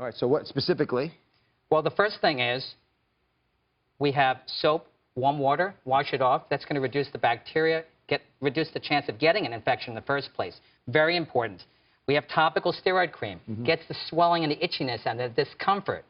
All right, so what specifically? Well, the first thing is we have soap, warm water, wash it off. That's going to reduce the bacteria, reduce the chance of getting an infection in the first place. Very important. We have topical steroid cream. Gets the swelling and the itchiness and the discomfort.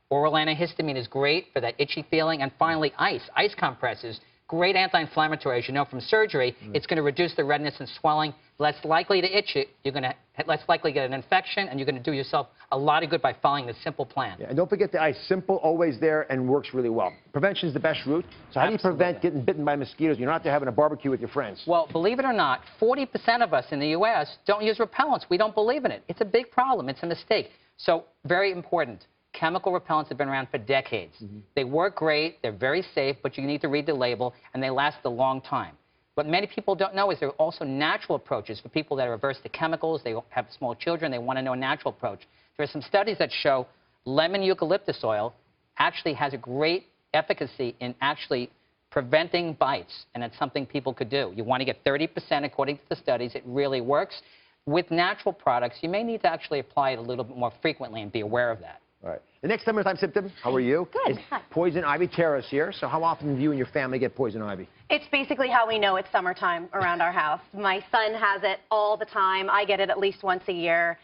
Oral antihistamine is great for that itchy feeling. And finally, ice. Ice compresses, great anti-inflammatory. As you know from surgery, it's going to reduce the redness and swelling, less likely to itch it. You're going to less likely get an infection, and you're going to do yourself a lot of good by following this simple plan. Yeah, and don't forget the ice. Simple, always there, and works really well. Prevention is the best route. So how do you prevent getting bitten by mosquitoes? You're not out there having a barbecue with your friends. Well, believe it or not, 40% of us in the U.S. don't use repellents. We don't believe in it. It's a big problem. It's a mistake. So very important. Chemical repellents have been around for decades. They work great, they're very safe, but you need to read the label, and they last a long time. What many people don't know is there are also natural approaches for people that are averse to chemicals. They have small children. They want to know a natural approach. There are some studies that show lemon eucalyptus oil actually has a great efficacy in actually preventing bites, and it's something people could do. You want to get 30% according to the studies. It really works. With natural products, you may need to actually apply it a little bit more frequently and be aware of that. All right. The next summertime symptom, how are you? Good. Is poison ivy. Tara's here. So how often do you and your family get poison ivy? It's basically how we know it's summertime around our house. My son has it all the time. I get it at least once a year.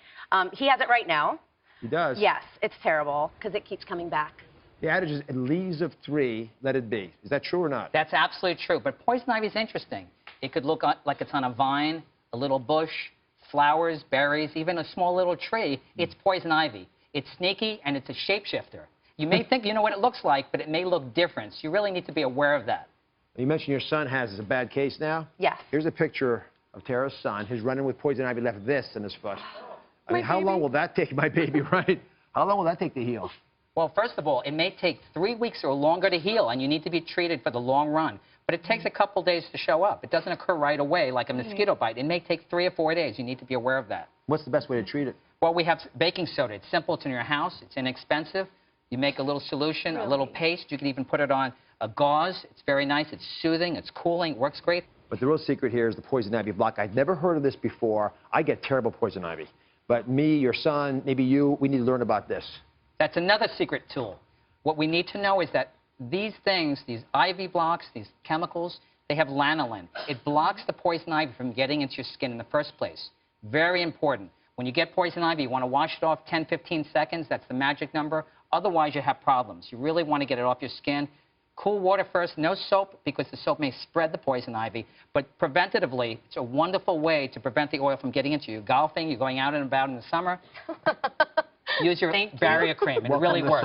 He has it right now. He does? Yes, it's terrible because it keeps coming back. The adage is, leaves of 3, let it be. Is that true or not? That's absolutely true. But poison ivy is interesting. It could look like it's on a vine, a little bush, flowers, berries, even a small little tree. It's poison ivy. It's sneaky, and it's a shapeshifter. You may think you know what it looks like, but it may look different. So you really need to be aware of that. You mentioned your son has a bad case now? Yes. Here's a picture of Tara's son. He's running with poison ivy, left this in his foot. I mean, how long will that take, my baby, right? How long will that take to heal? Well, first of all, it may take 3 weeks or longer to heal, and you need to be treated for the long run. But it takes a couple days to show up. It doesn't occur right away like a mosquito bite. It may take 3 or 4 days. You need to be aware of that. What's the best way to treat it? Well, we have baking soda. It's simple. It's in your house. It's inexpensive. You make a little solution, a little paste. You can even put it on a gauze. It's very nice. It's soothing. It's cooling. It works great. But the real secret here is the poison ivy block. I'd never heard of this before. I get terrible poison ivy. But me, your son, maybe you, we need to learn about this. That's another secret tool. What we need to know is that these things, these ivy blocks, these chemicals, they have lanolin. It blocks the poison ivy from getting into your skin in the first place. Very important. When you get poison ivy, you want to wash it off 10, 15 seconds. That's the magic number. Otherwise, you have problems. You really want to get it off your skin. Cool water first. No soap, because the soap may spread the poison ivy. But preventatively, it's a wonderful way to prevent the oil from getting into you. You're golfing, you're going out and about in the summer. Use your barrier cream. It really works.